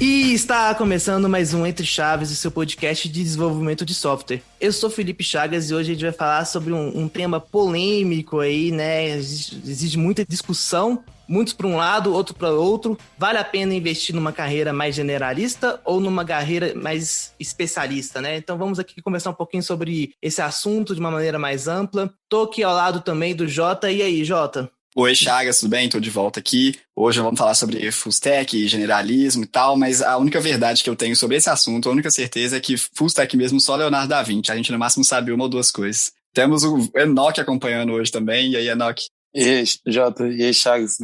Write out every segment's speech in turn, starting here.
E está começando mais um Entre Chaves, o seu podcast de desenvolvimento de software. Eu sou Felipe Chagas e hoje a gente vai falar sobre um tema polêmico aí, né? Exige muita discussão, muitos para um lado, outro para outro. Vale a pena investir numa carreira mais generalista ou numa carreira mais especialista, né? Então vamos aqui conversar um pouquinho sobre esse assunto de uma maneira mais ampla. Tô aqui ao lado também do Jota. E aí, Jota? Oi, Chagas, tudo bem? Tô de volta aqui. Hoje vamos falar sobre full stack, generalismo e tal, mas a única verdade que eu tenho sobre esse assunto, a única certeza é que full stack mesmo só Leonardo da Vinci. A gente no máximo sabe uma ou duas coisas. Temos o Enoch acompanhando hoje também. E aí, Enoch? E aí, Jota, e aí, Chagas,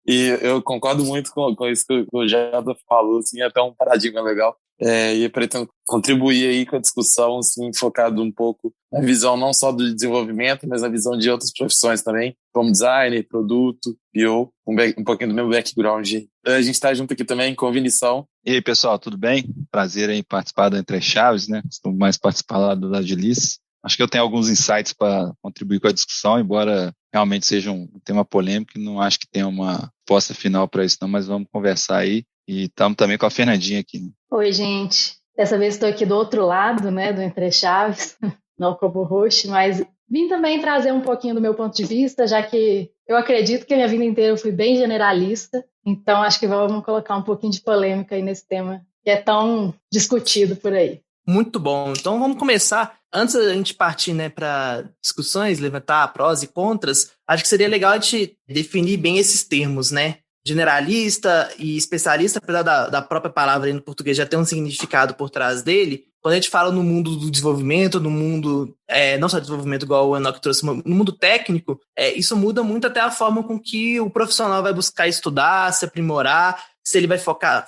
e eu concordo muito com isso que o Jota falou, assim, é até um paradigma legal. E eu pretendo contribuir aí com a discussão, assim, focado um pouco na visão não só do desenvolvimento, mas na visão de outras profissões também, como design, produto, PO, um pouquinho do meu background. A gente está junto aqui também com o Vinição. E aí, pessoal, tudo bem? Prazer em participar do Entre Chaves, né? Costumo mais participar lá do Agilice. Acho que eu tenho alguns insights para contribuir com a discussão, embora realmente seja um tema polêmico, não acho que tenha uma resposta final para isso não, mas vamos conversar aí. E estamos também com a Fernandinha aqui. Né? Oi, gente. Dessa vez estou aqui do outro lado, né, do Entre Chaves, não como host, mas vim também trazer um pouquinho do meu ponto de vista, já que eu acredito que a minha vida inteira eu fui bem generalista, então acho que vamos colocar um pouquinho de polêmica aí nesse tema que é tão discutido por aí. Muito bom. Então vamos começar. Antes da gente partir, né, para discussões, levantar prós e contras, acho que seria legal a gente definir bem esses termos, né? Generalista e especialista, apesar da própria palavra aí no português já ter um significado por trás dele, quando a gente fala no mundo do desenvolvimento, no mundo, não só desenvolvimento igual o Enoch trouxe, no mundo técnico, isso muda muito até a forma com que o profissional vai buscar estudar, se aprimorar, se ele vai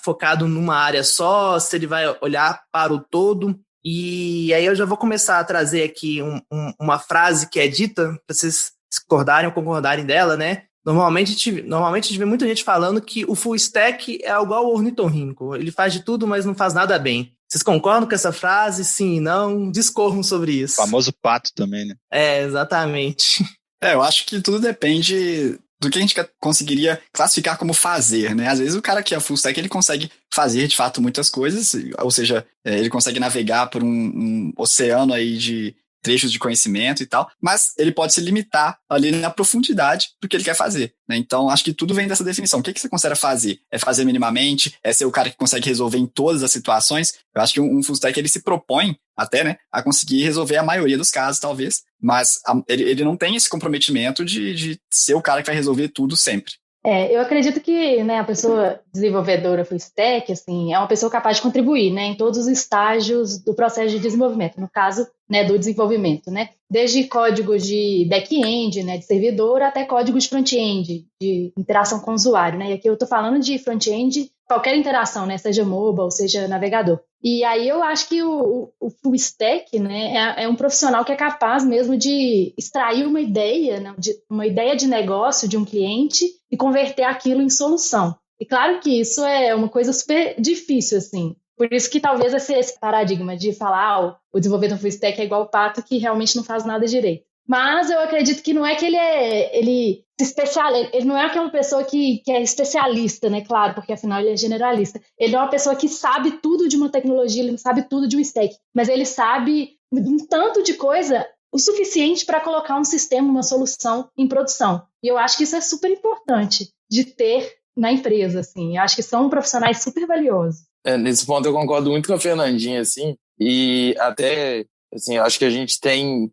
focado numa área só, se ele vai olhar para o todo. E aí eu já vou começar a trazer aqui uma frase que é dita, para vocês discordarem ou concordarem dela, né? Normalmente a gente vê muita gente falando que o full stack é igual ao ornitorrinco. Ele faz de tudo, mas não faz nada bem. Vocês concordam com essa frase? Sim e não? Discorram sobre isso. O famoso pato também, né? Exatamente. Eu acho que tudo depende do que a gente conseguiria classificar como fazer, né? Às vezes o cara que é full stack, ele consegue fazer, de fato, muitas coisas, ou seja, ele consegue navegar por um oceano aí de trechos de conhecimento e tal, mas ele pode se limitar ali na profundidade do que ele quer fazer, né? Então, acho que tudo vem dessa definição. O que você considera fazer? É fazer minimamente? É ser o cara que consegue resolver em todas as situações? Eu acho que um full stack, ele se propõe até, né, a conseguir resolver a maioria dos casos, talvez, mas ele não tem esse comprometimento de ser o cara que vai resolver tudo sempre. Eu acredito que, né, a pessoa desenvolvedora full stack, assim, é uma pessoa capaz de contribuir, né, em todos os estágios do processo de desenvolvimento, no caso, né, do desenvolvimento, né, desde códigos de back-end, né, de servidor, até códigos de front-end, de interação com o usuário, né, e aqui eu estou falando de front-end, qualquer interação, né, seja mobile, seja navegador. E aí eu acho que o full stack, né, é um profissional que é capaz mesmo de extrair uma ideia, né, uma ideia de negócio de um cliente e converter aquilo em solução. E claro que isso é uma coisa super difícil, assim. Por isso que talvez esse paradigma de falar o desenvolvedor full stack é igual o pato que realmente não faz nada direito. Mas eu acredito que não é que ele não é aquela pessoa que é especialista, né? Claro, porque afinal ele é generalista. Ele não é uma pessoa que sabe tudo de uma tecnologia, ele não sabe tudo de um stack, mas ele sabe um tanto de coisa o suficiente para colocar um sistema, uma solução em produção. E eu acho que isso é super importante de ter na empresa, assim. Eu acho que são profissionais super valiosos. Nesse ponto eu concordo muito com a Fernandinha, assim, e até, assim, eu acho que a gente tem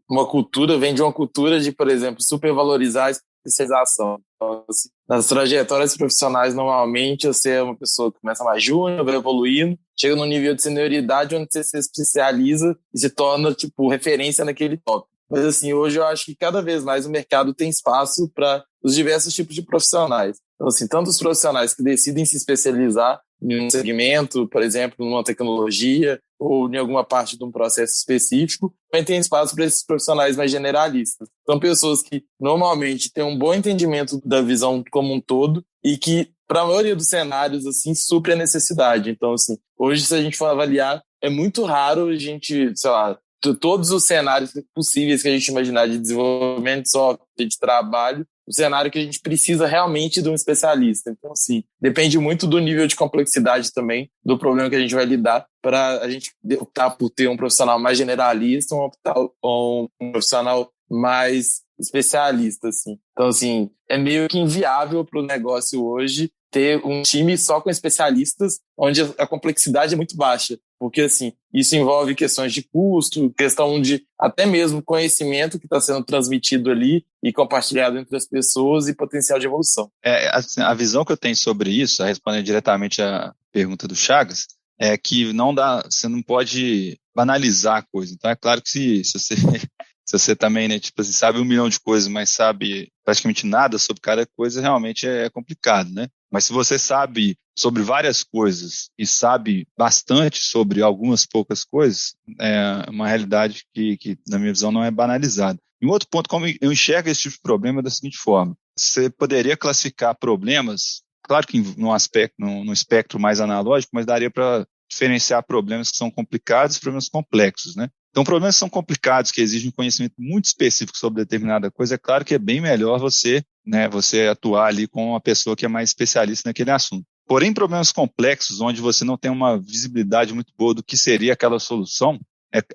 vem de uma cultura de, por exemplo, supervalorizar a especialização. Então, assim, nas trajetórias profissionais, normalmente, você é uma pessoa que começa mais júnior, vai evoluindo, chega num nível de senioridade onde você se especializa e se torna, tipo, referência naquele tópico. Mas, assim, hoje eu acho que cada vez mais o mercado tem espaço para os diversos tipos de profissionais. Então, assim, tanto os profissionais que decidem se especializar em um segmento, por exemplo, numa tecnologia ou em alguma parte de um processo específico, também tem espaço para esses profissionais mais generalistas. São pessoas que normalmente têm um bom entendimento da visão como um todo e que, para a maioria dos cenários, assim, supre a necessidade. Então, assim, hoje, se a gente for avaliar, é muito raro a gente, sei lá, todos os cenários possíveis que a gente imaginar de desenvolvimento de software, de trabalho, o cenário que a gente precisa realmente de um especialista. Então, assim, depende muito do nível de complexidade também do problema que a gente vai lidar, para a gente optar por ter um profissional mais generalista ou um profissional mais especialista, assim. Então, assim, é meio que inviável para o negócio hoje ter um time só com especialistas, onde a complexidade é muito baixa. Porque, assim, isso envolve questões de custo, questão de até mesmo conhecimento que está sendo transmitido ali e compartilhado entre as pessoas e potencial de evolução. Assim, a visão que eu tenho sobre isso, respondendo diretamente à pergunta do Chagas, é que você não pode banalizar a coisa. Então, é claro que se você também, né, tipo assim, sabe 1 milhão de coisas, mas sabe praticamente nada sobre cada coisa, realmente é complicado, né? Mas se você sabe sobre várias coisas e sabe bastante sobre algumas poucas coisas, é uma realidade que na minha visão, não é banalizada. E um outro ponto, como eu enxergo esse tipo de problema, é da seguinte forma: você poderia classificar problemas, claro que num espectro mais analógico, mas daria para diferenciar problemas que são complicados e problemas complexos, né? Então, problemas que são complicados, que exigem um conhecimento muito específico sobre determinada coisa, é claro que é bem melhor você atuar ali com uma pessoa que é mais especialista naquele assunto. Porém, problemas complexos, onde você não tem uma visibilidade muito boa do que seria aquela solução,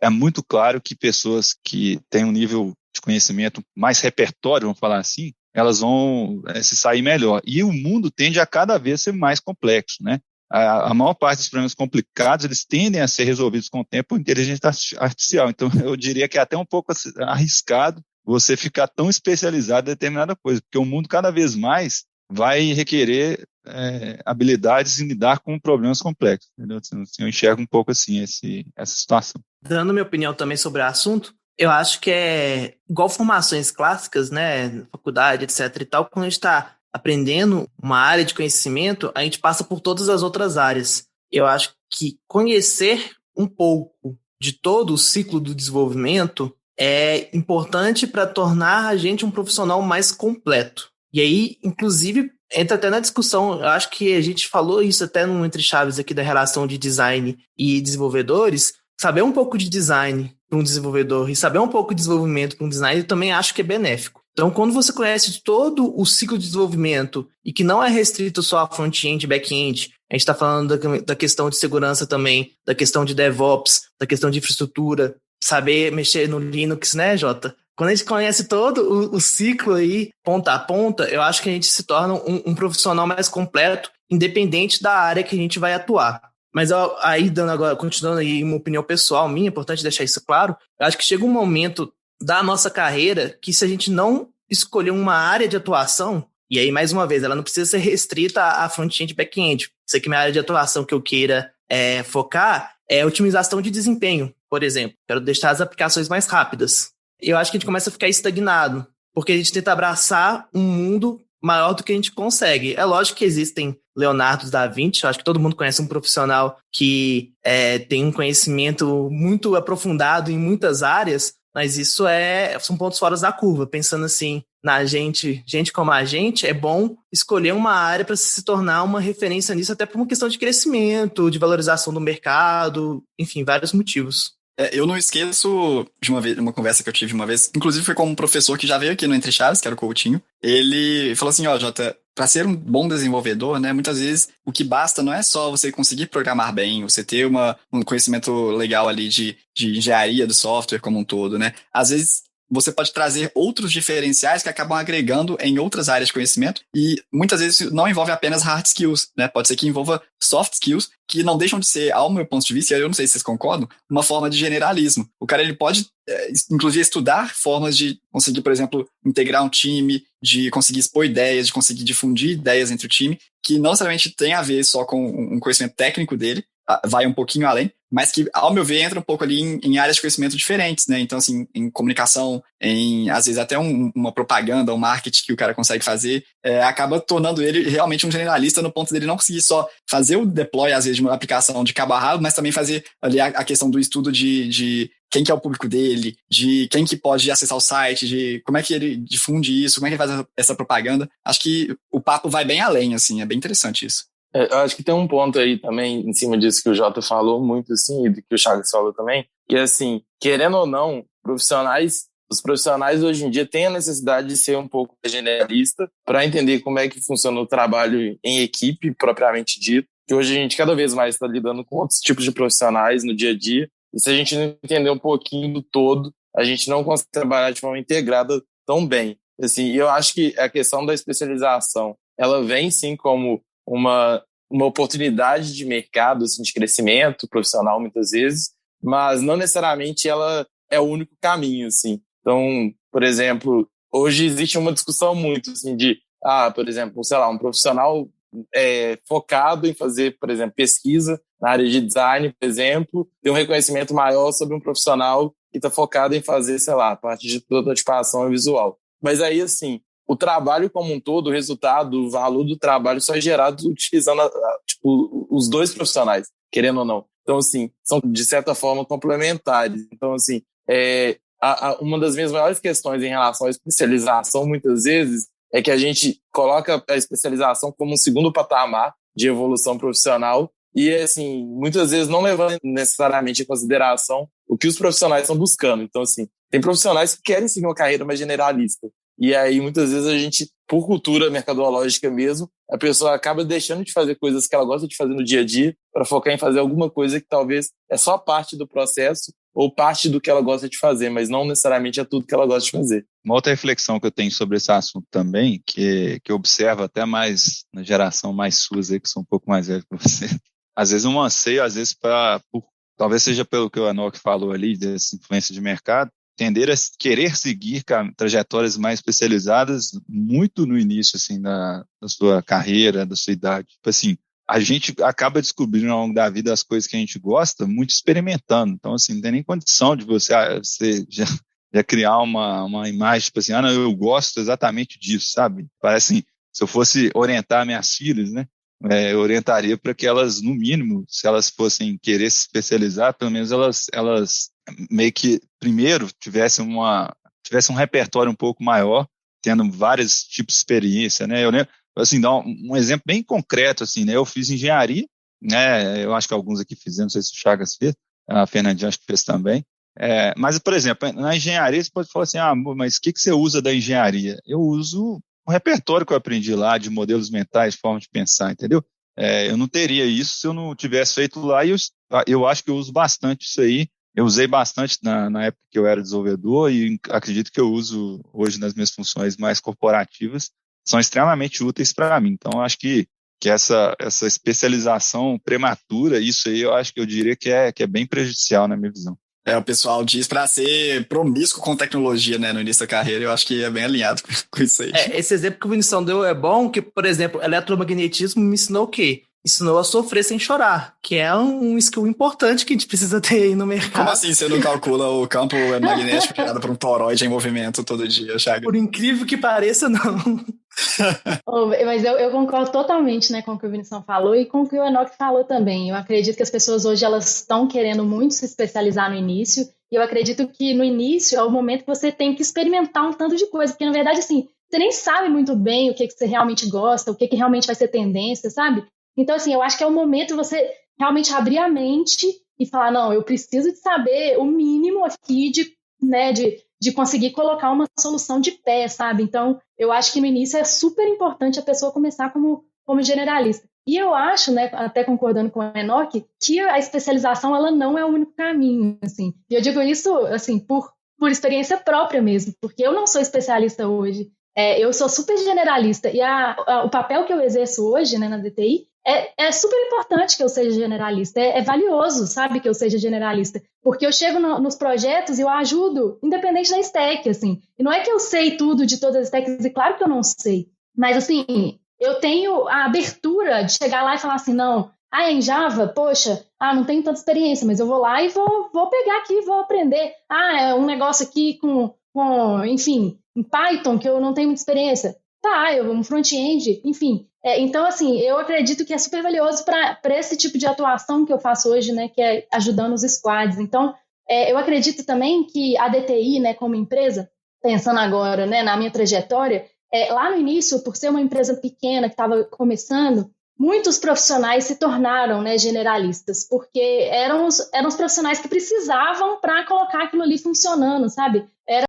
é muito claro que pessoas que têm um nível de conhecimento mais repertório, vamos falar assim, elas vão se sair melhor. E o mundo tende a cada vez ser mais complexo, né? A maior parte dos problemas complicados, eles tendem a ser resolvidos com o tempo por inteligência artificial. Então, eu diria que é até um pouco arriscado você ficar tão especializado em determinada coisa, porque o mundo cada vez mais vai requerer habilidades em lidar com problemas complexos. Entendeu? Eu enxergo um pouco assim essa situação. Dando minha opinião também sobre o assunto, eu acho que é igual formações clássicas, né, faculdade, etc e tal, quando a gente está aprendendo uma área de conhecimento, a gente passa por todas as outras áreas. Eu acho que conhecer um pouco de todo o ciclo do desenvolvimento é importante para tornar a gente um profissional mais completo. E aí, inclusive, entra até na discussão, eu acho que a gente falou isso até no Entre Chaves aqui da relação de design e desenvolvedores. Saber um pouco de design para um desenvolvedor e saber um pouco de desenvolvimento para um designer, eu também acho que é benéfico. Então, quando você conhece todo o ciclo de desenvolvimento e que não é restrito só a front-end e back-end, a gente está falando da questão de segurança também, da questão de DevOps, da questão de infraestrutura, saber mexer no Linux, né, Jota? Quando a gente conhece todo o ciclo aí, ponta a ponta, eu acho que a gente se torna um profissional mais completo, independente da área que a gente vai atuar. Mas aí, continuando aí uma opinião pessoal minha, é importante deixar isso claro, eu acho que chega um momento da nossa carreira que, se a gente não escolher uma área de atuação, e aí, mais uma vez, ela não precisa ser restrita a front-end e back-end. Isso aqui é minha área de atuação que eu queira focar é otimização de desempenho, por exemplo. Quero deixar as aplicações mais rápidas. Eu acho que a gente começa a ficar estagnado, porque a gente tenta abraçar um mundo maior do que a gente consegue. É lógico que existem Leonardo da Vinci, eu acho que todo mundo conhece um profissional que tem um conhecimento muito aprofundado em muitas áreas, mas isso são pontos fora da curva. Pensando assim, na gente como a gente, é bom escolher uma área para se tornar uma referência nisso, até por uma questão de crescimento, de valorização do mercado, enfim, vários motivos. Eu não esqueço de uma conversa que eu tive uma vez, inclusive foi com um professor que já veio aqui no Entre Chaves, que era o Coutinho. Ele falou assim, Jota, para ser um bom desenvolvedor, né, muitas vezes o que basta não é só você conseguir programar bem, você ter um conhecimento legal ali de engenharia do software como um todo, né? Às vezes você pode trazer outros diferenciais que acabam agregando em outras áreas de conhecimento e muitas vezes não envolve apenas hard skills, né? Pode ser que envolva soft skills que não deixam de ser, ao meu ponto de vista, e eu não sei se vocês concordam, uma forma de generalismo. O cara ele pode, inclusive, estudar formas de conseguir, por exemplo, integrar um time, de conseguir expor ideias, de conseguir difundir ideias entre o time, que não necessariamente tem a ver só com um conhecimento técnico dele, vai um pouquinho além, mas que, ao meu ver, entra um pouco ali em áreas de conhecimento diferentes, né? Então, assim, em comunicação, às vezes até uma propaganda, um marketing que o cara consegue fazer, acaba tornando ele realmente um generalista no ponto dele não conseguir só fazer o deploy, às vezes, de uma aplicação de cabo a rabo, mas também fazer ali a questão do estudo de quem que é o público dele, de quem que pode acessar o site, de como é que ele difunde isso, como é que ele faz essa propaganda. Acho que o papo vai bem além, assim, é bem interessante isso. Eu acho que tem um ponto aí também, em cima disso que o Jota falou muito, assim, e do que o Chagas falou também, que, assim, querendo ou não, os profissionais hoje em dia têm a necessidade de ser um pouco generalista para entender como é que funciona o trabalho em equipe, propriamente dito, que hoje a gente cada vez mais está lidando com outros tipos de profissionais no dia a dia, e se a gente não entender um pouquinho do todo, a gente não consegue trabalhar de forma integrada tão bem. Assim, eu acho que a questão da especialização, ela vem sim como uma oportunidade de mercado, assim, de crescimento profissional muitas vezes, mas não necessariamente ela é o único caminho, assim. Então, por exemplo, hoje existe uma discussão muito assim de, por exemplo, sei lá, um profissional focado em fazer, por exemplo, pesquisa na área de design, por exemplo, tem um reconhecimento maior sobre um profissional que está focado em fazer, sei lá, a parte de prototipação visual. Mas aí, assim, o trabalho como um todo, o resultado, o valor do trabalho só é gerado utilizando tipo, os dois profissionais, querendo ou não. Então, assim, são, de certa forma, complementares. Então, assim, uma das minhas maiores questões em relação à especialização, muitas vezes, é que a gente coloca a especialização como um segundo patamar de evolução profissional e, assim, muitas vezes não levando necessariamente em consideração o que os profissionais estão buscando. Então, assim, tem profissionais que querem seguir uma carreira mais generalista. E aí, muitas vezes, a gente, por cultura mercadológica mesmo, a pessoa acaba deixando de fazer coisas que ela gosta de fazer no dia a dia para focar em fazer alguma coisa que talvez é só parte do processo ou parte do que ela gosta de fazer, mas não necessariamente é tudo que ela gosta de fazer. Uma outra reflexão que eu tenho sobre esse assunto também, que eu observo até mais na geração mais suas aí, que são um pouco mais velhos que você, às vezes um anseio, às vezes talvez seja pelo que o Enoch falou ali, dessa influência de mercado, tender a querer seguir trajetórias mais especializadas muito no início, assim, da sua carreira, da sua idade. Tipo assim, a gente acaba descobrindo ao longo da vida as coisas que a gente gosta, muito experimentando. Então, assim, não tem nem condição de você já criar uma imagem, tipo assim, não, eu gosto exatamente disso, sabe? Parece assim, se eu fosse orientar minhas filhas, né? Eu orientaria para que elas, no mínimo, se elas fossem querer se especializar, pelo menos elas meio que, primeiro, tivessem um repertório um pouco maior, tendo vários tipos de experiência, né? Eu lembro, assim, dar um exemplo bem concreto, assim, né? Eu fiz engenharia, né? Eu acho que alguns aqui fizeram, não sei se o Chagas fez, a Fernandinha acho que fez também. Mas, por exemplo, na engenharia você pode falar assim, mas o que você usa da engenharia? Eu uso o repertório que eu aprendi lá de modelos mentais, forma de pensar, entendeu? Eu não teria isso se eu não tivesse feito lá, e eu acho que eu uso bastante isso aí. Eu usei bastante na época que eu era desenvolvedor e acredito que eu uso hoje nas minhas funções mais corporativas, são extremamente úteis para mim. Então, eu acho que essa especialização prematura, isso aí eu diria que é bem prejudicial na minha visão. O pessoal diz para ser promíscuo com tecnologia, né, no início da carreira, eu acho que é bem alinhado com isso aí. Esse exemplo que o Vinição deu é bom, que, por exemplo, eletromagnetismo me ensinou o quê? Ensinou a sofrer sem chorar, que é um skill importante que a gente precisa ter aí no mercado. Como assim você não calcula o campo magnético criado por um toroide em movimento todo dia, Chagas? Por incrível que pareça, não. Mas eu concordo totalmente, né, com o que o Vinição falou e com o que o Enoch falou também. Eu acredito que as pessoas hoje elas estão querendo muito se especializar no início, e eu acredito que no início é o momento que você tem que experimentar um tanto de coisa, porque na verdade, assim, você nem sabe muito bem o que você realmente gosta, o que realmente vai ser tendência, sabe? Então, assim, eu acho que é o momento de você realmente abrir a mente e falar, não, eu preciso de saber o mínimo aqui de conseguir colocar uma solução de pé, sabe? Então, eu acho que no início é super importante a pessoa começar como generalista. E eu acho, né, até concordando com o Enoch, que a especialização, ela não é o único caminho, assim. E eu digo isso, assim, por experiência própria mesmo, porque eu não sou especialista hoje. Eu sou super generalista e o papel que eu exerço hoje, né, na DTI é super importante que eu seja generalista, é valioso, sabe, que eu seja generalista, porque eu chego nos projetos e eu ajudo, independente da stack, assim, e não é que eu sei tudo de todas as stacks, e claro que eu não sei, mas, assim, eu tenho a abertura de chegar lá e falar assim, não, em Java, poxa, não tenho tanta experiência, mas eu vou lá e vou pegar aqui, vou aprender, é um negócio aqui enfim, em Python, que eu não tenho muita experiência, um front-end, enfim. Então, assim, eu acredito que é super valioso para esse tipo de atuação que eu faço hoje, né, que é ajudando os squads. Então, eu acredito também que a DTI, né, como empresa, pensando agora, né, na minha trajetória, lá no início, por ser uma empresa pequena que estava começando, muitos profissionais se tornaram, né, generalistas, porque eram os profissionais que precisavam para colocar aquilo ali funcionando, sabe? Era